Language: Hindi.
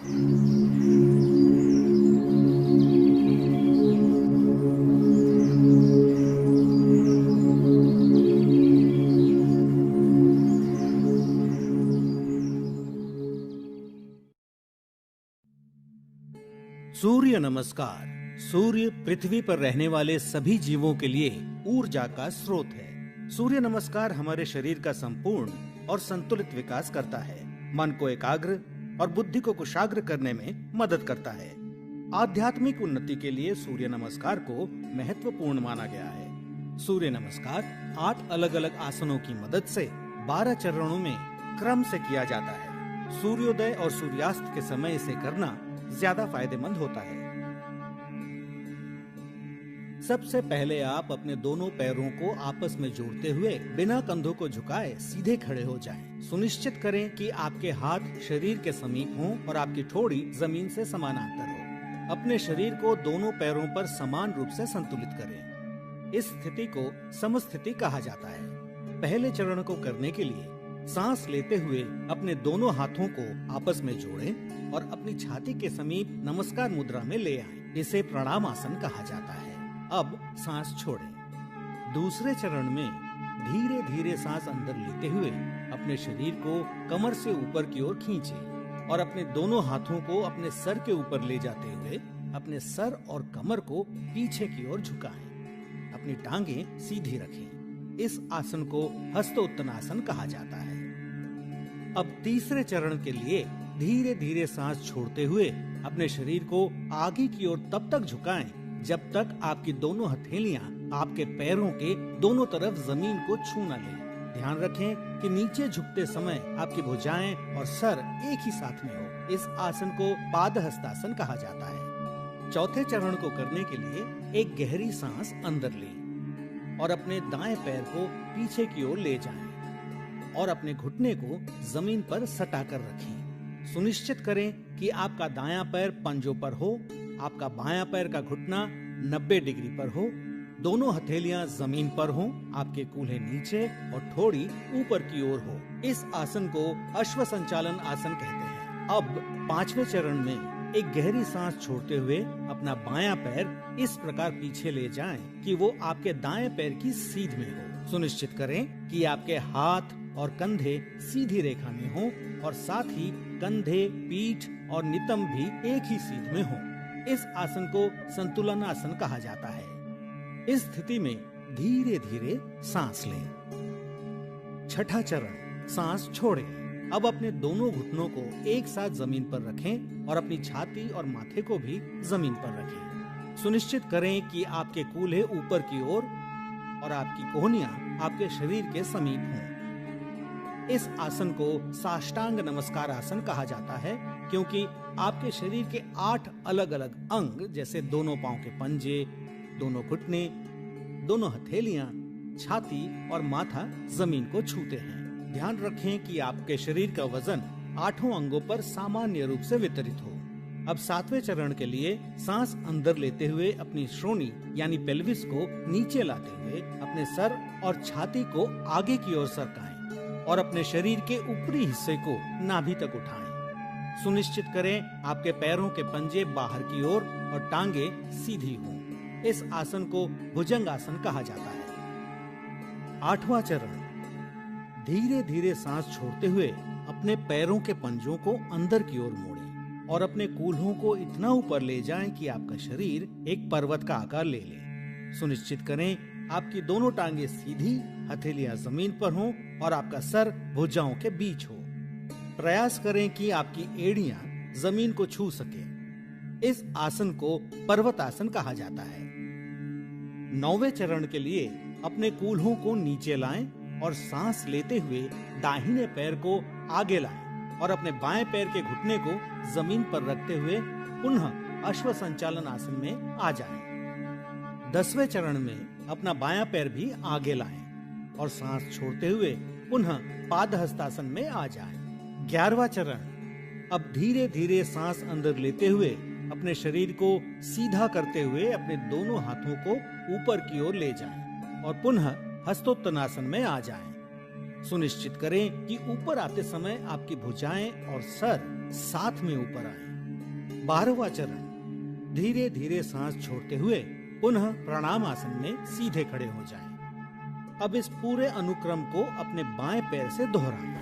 सूर्य नमस्कार। सूर्य पृथ्वी पर रहने वाले सभी जीवों के लिए ऊर्जा का स्रोत है। सूर्य नमस्कार हमारे शरीर का संपूर्ण और संतुलित विकास करता है, मन को एकाग्र और बुद्धि को कुशाग्र करने में मदद करता है। आध्यात्मिक उन्नति के लिए सूर्य नमस्कार को महत्वपूर्ण माना गया है। सूर्य नमस्कार 8 अलग अलग आसनों की मदद से 12 चरणों में क्रम से किया जाता है। सूर्योदय और सूर्यास्त के समय इसे करना ज्यादा फायदेमंद होता है। सबसे पहले आप अपने दोनों पैरों को आपस में जोड़ते हुए बिना कंधों को झुकाए सीधे खड़े हो जाएं। सुनिश्चित करें कि आपके हाथ शरीर के समीप हों और आपकी ठोड़ी जमीन से समानांतर हो। अपने शरीर को दोनों पैरों पर समान रूप से संतुलित करें। इस स्थिति को समस्थिति कहा जाता है। पहले चरण को करने के लिए सांस लेते हुए अपने दोनों हाथों को आपस में जोड़ें और अपनी छाती के समीप नमस्कार मुद्रा में ले आएं। इसे प्रणाम आसन कहा जाता है। अब सांस छोड़ें। दूसरे चरण में धीरे धीरे सांस अंदर लेते हुए अपने शरीर को कमर से ऊपर की ओर खींचें और अपने दोनों हाथों को अपने सर के ऊपर ले जाते हुए अपने सर और कमर को पीछे की ओर झुकाएं। अपनी टांगें सीधी रखें। इस आसन को हस्तोत्तनासन कहा जाता है। अब तीसरे चरण के लिए धीरे धीरे सांस छोड़ते हुए अपने शरीर को आगे की ओर तब तक झुकाएं जब तक आपकी दोनों हथेलियां आपके पैरों के दोनों तरफ जमीन को छू न लें। ध्यान रखें कि नीचे झुकते समय आपकी भुजाएं और सर एक ही साथ में हो। इस आसन को पादहस्तासन कहा जाता है। चौथे चरण को करने के लिए एक गहरी सांस अंदर लें और अपने दाएं पैर को पीछे की ओर ले जाएं और अपने घुटने को जमीन पर सटा कर रखें। सुनिश्चित करें कि आपका दायां पैर पंजों पर हो, आपका बायां पैर का घुटना 90 डिग्री पर हो, दोनों हथेलियां जमीन पर हों, आपके कूल्हे नीचे और ठोड़ी ऊपर की ओर हो। इस आसन को अश्व संचालन आसन कहते हैं। अब पांचवें चरण में एक गहरी सांस छोड़ते हुए अपना बायां पैर इस प्रकार पीछे ले जाएं कि वो आपके दाएं पैर की सीध में हो। सुनिश्चित करें कि आपके हाथ और कंधे सीधी रेखा में हों और साथ ही कंधे, पीठ और नितंब भी एक ही सीध में हों। इस आसन को संतुलन आसन कहा जाता है। इस स्थिति में धीरे धीरे सांस लें। छठा चरण, सांस छोड़ें। अब अपने दोनों घुटनों को एक साथ जमीन पर रखें और अपनी छाती और माथे को भी जमीन पर रखें। सुनिश्चित करें कि आपके कूल्हे ऊपर की ओर और आपकी कोहनियां आपके शरीर के समीप हों। इस आसन को साष्टांग नमस्कार आसन कहा जाता है क्योंकि आपके शरीर के 8 अलग अलग अंग जैसे दोनों पांव के पंजे, दोनों घुटने, दोनों हथेलियां, छाती और माथा जमीन को छूते हैं। ध्यान रखें कि आपके शरीर का वजन 8 अंगों पर सामान्य रूप से वितरित हो। अब 7वें चरण के लिए सांस अंदर लेते हुए अपनी श्रोणी यानी पेल्विस को नीचे लाते हुए अपने सर और छाती को आगे की ओर सरकाएं और अपने शरीर के ऊपरी हिस्से को नाभि तक उठाएं। सुनिश्चित करें आपके पैरों के पंजे बाहर की ओर और टांगे सीधी हों। इस आसन को भुजंग आसन कहा जाता है। 8वां चरण, धीरे धीरे सांस छोड़ते हुए अपने पैरों के पंजों को अंदर की ओर मोड़ें और अपने कूल्हों को इतना ऊपर ले जाएं कि आपका शरीर एक पर्वत का आकार ले ले। सुनिश्चित करें आपकी दोनों टांगे सीधी, हथेलियां जमीन पर हों और आपका सर भुजाओं के बीच हो। प्रयास करें कि आपकी एड़ियां जमीन को छू सके। इस आसन को पर्वत आसन कहा जाता है। 9वें चरण के लिए अपने कूल्हों को नीचे लाएं और सांस लेते हुए दाहिने पैर को आगे लाएं और अपने बाएं पैर के घुटने को जमीन पर रखते हुए पुनः अश्व संचालन आसन में आ जाएं। 10वें चरण में अपना बायां पैर भी आगे लाएं और सांस छोड़ते हुए पुनः पादहस्तासन में आ जाएं। 11वां चरण, अब धीरे धीरे सांस अंदर लेते हुए अपने शरीर को सीधा करते हुए अपने दोनों हाथों को ऊपर की ओर ले जाएं और पुनः हस्तोत्तनासन में आ जाएं। सुनिश्चित करें कि ऊपर आते समय आपकी भुजाएं और सर साथ में ऊपर आए। 12वां चरण, धीरे धीरे सांस छोड़ते हुए पुनः प्रणाम आसन में सीधे खड़े हो जाएं। अब इस पूरे अनुक्रम को अपने बाएं पैर से दोहराएं।